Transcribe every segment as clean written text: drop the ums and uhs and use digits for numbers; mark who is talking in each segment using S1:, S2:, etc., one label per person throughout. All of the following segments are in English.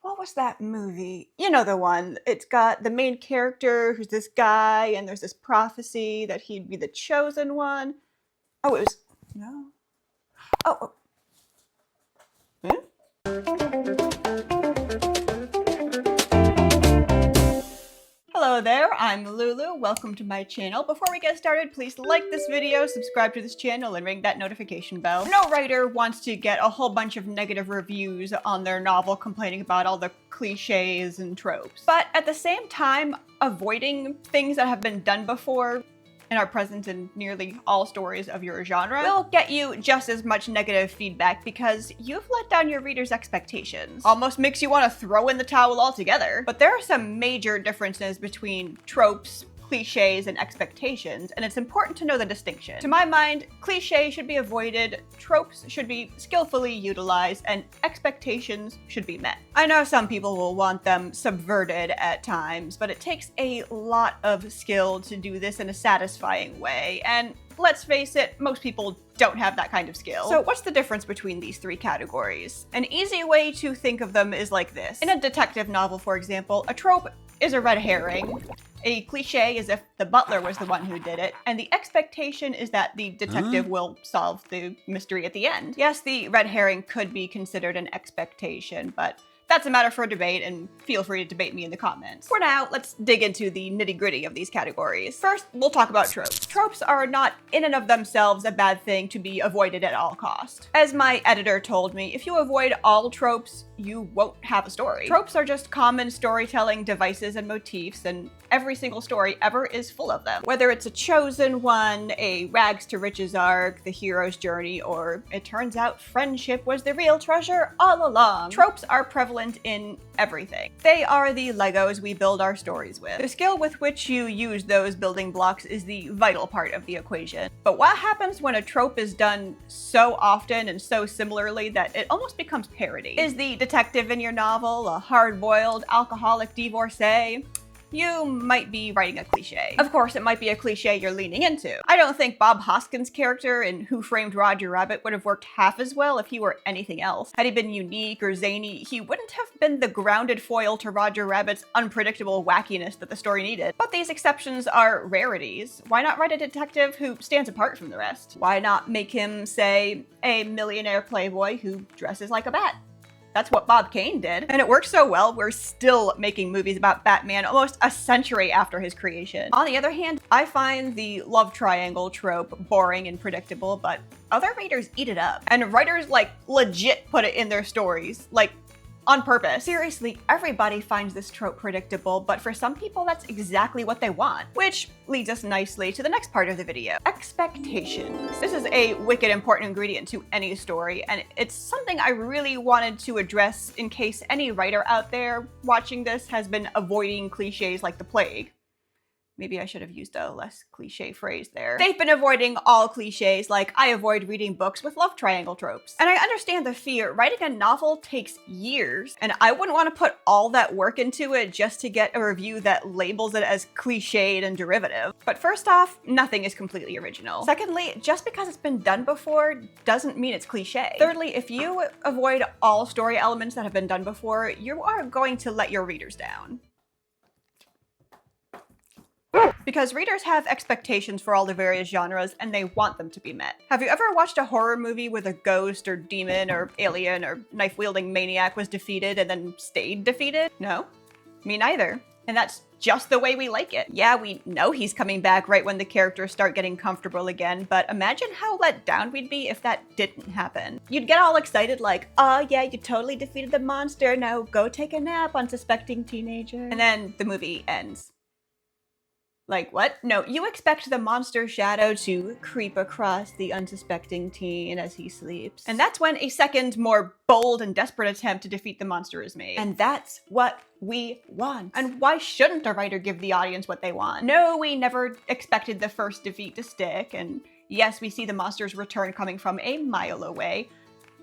S1: What was that movie? You know the one. It's got the main character who's this guy, and there's this prophecy that he'd be the chosen one. Oh, it was. No. Oh. Hello there, I'm Lulu. Welcome to my channel. Before we get started, please like this video, subscribe to this channel, and ring that notification bell. No writer wants to get a whole bunch of negative reviews on their novel complaining about all the cliches and tropes. But at the same time, avoiding things that have been done before and are present in nearly all stories of your genre will get you just as much negative feedback because you've let down your readers' expectations. Almost makes you want to throw in the towel altogether. But there are some major differences between tropes, cliches, and expectations, and it's important to know the distinction. To my mind, cliches should be avoided, tropes should be skillfully utilized, and expectations should be met. I know some people will want them subverted at times, but it takes a lot of skill to do this in a satisfying way, and let's face it, most people don't have that kind of skill. So what's the difference between these three categories? An easy way to think of them is like this. In a detective novel, for example, a trope is a red herring. A cliche is if the butler was the one who did it, and the expectation is that the detective will solve the mystery at the end. Yes, the red herring could be considered an expectation, but that's a matter for debate, and feel free to debate me in the comments. For now, let's dig into the nitty-gritty of these categories. First, we'll talk about tropes. Tropes are not in and of themselves a bad thing to be avoided at all costs. As my editor told me, if you avoid all tropes, you won't have a story. Tropes are just common storytelling devices and motifs, and every single story ever is full of them. Whether it's a chosen one, a rags to riches arc, the hero's journey, or it turns out friendship was the real treasure all along. Tropes are prevalent in everything. They are the Legos we build our stories with. The skill with which you use those building blocks is the vital part of the equation. But what happens when a trope is done so often and so similarly that it almost becomes parody? Is the detective in your novel a hard-boiled alcoholic divorcee? You might be writing a cliche. Of course, it might be a cliche you're leaning into. I don't think Bob Hoskins' character in Who Framed Roger Rabbit would have worked half as well if he were anything else. Had he been unique or zany, he wouldn't have been the grounded foil to Roger Rabbit's unpredictable wackiness that the story needed. But these exceptions are rarities. Why not write a detective who stands apart from the rest? Why not make him, say, a millionaire playboy who dresses like a bat? That's what Bob Kane did. And it worked so well, we're still making movies about Batman almost a century after his creation. On the other hand, I find the love triangle trope boring and predictable, but other readers eat it up. And writers like legit put it in their stories, like on purpose. Seriously, everybody finds this trope predictable, but for some people that's exactly what they want. Which leads us nicely to the next part of the video, expectations. This is a wicked important ingredient to any story, and it's something I really wanted to address in case any writer out there watching this has been avoiding cliches like the plague. Maybe I should have used a less cliche phrase there. They've been avoiding all cliches like I avoid reading books with love triangle tropes. And I understand the fear. Writing a novel takes years, and I wouldn't want to put all that work into it just to get a review that labels it as cliched and derivative. But first off, nothing is completely original. Secondly, just because it's been done before doesn't mean it's cliche. Thirdly, if you avoid all story elements that have been done before, you are going to let your readers down. Because readers have expectations for all the various genres and they want them to be met. Have you ever watched a horror movie where the ghost or demon or alien or knife-wielding maniac was defeated and then stayed defeated? No? Me neither. And that's just the way we like it. Yeah, we know he's coming back right when the characters start getting comfortable again, but imagine how let down we'd be if that didn't happen. You'd get all excited like, oh yeah, you totally defeated the monster, now go take a nap, unsuspecting teenager. And then the movie ends. Like, what? No, you expect the monster shadow to creep across the unsuspecting teen as he sleeps. And that's when a second, more bold and desperate attempt to defeat the monster is made. And that's what we want. And why shouldn't a writer give the audience what they want? No, we never expected the first defeat to stick, and yes, we see the monster's return coming from a mile away,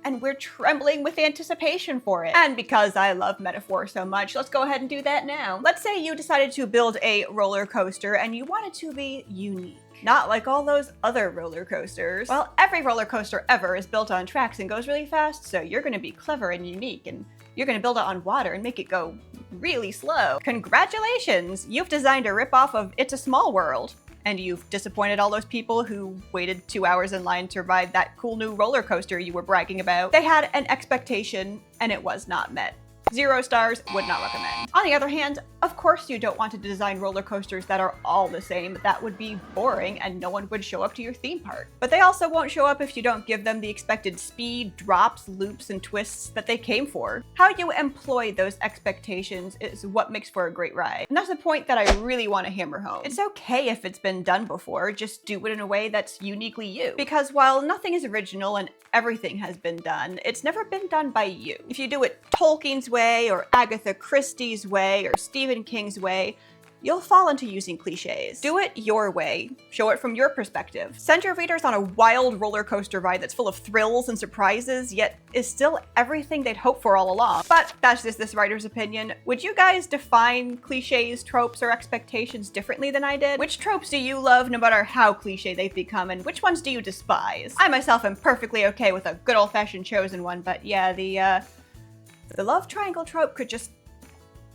S1: and we're trembling with anticipation for it. And because I love metaphor so much, let's go ahead and do that now. Let's say you decided to build a roller coaster and you want it to be unique. Not like all those other roller coasters. Well, every roller coaster ever is built on tracks and goes really fast, so you're gonna be clever and unique and You're gonna build it on water and make it go really slow. Congratulations! You've designed a ripoff of It's a Small World. And you've disappointed all those people who waited 2 hours in line to ride that cool new roller coaster you were bragging about. They had an expectation and it was not met. 0 stars, would not recommend. On the other hand, of course you don't want to design roller coasters that are all the same. That would be boring and no one would show up to your theme park. But they also won't show up if you don't give them the expected speed, drops, loops, and twists that they came for. How you employ those expectations is what makes for a great ride. And that's the point that I really want to hammer home. It's okay if it's been done before, just do it in a way that's uniquely you. Because while nothing is original and everything has been done, it's never been done by you. If you do it Tolkien's way, or Agatha Christie's way, or Stephen King's way, you'll fall into using cliches. Do it your way. Show it from your perspective. Send your readers on a wild roller coaster ride that's full of thrills and surprises, yet is still everything they'd hoped for all along. But that's just this writer's opinion. Would you guys define cliches, tropes, or expectations differently than I did? Which tropes do you love no matter how cliche they've become, and which ones do you despise? I myself am perfectly okay with a good old-fashioned chosen one, but yeah, the love triangle trope could just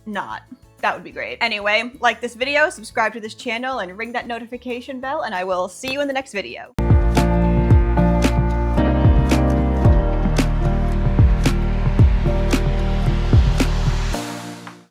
S1: not. That would be great. Anyway, like this video, subscribe to this channel, and ring that notification bell, and I will see you in the next video.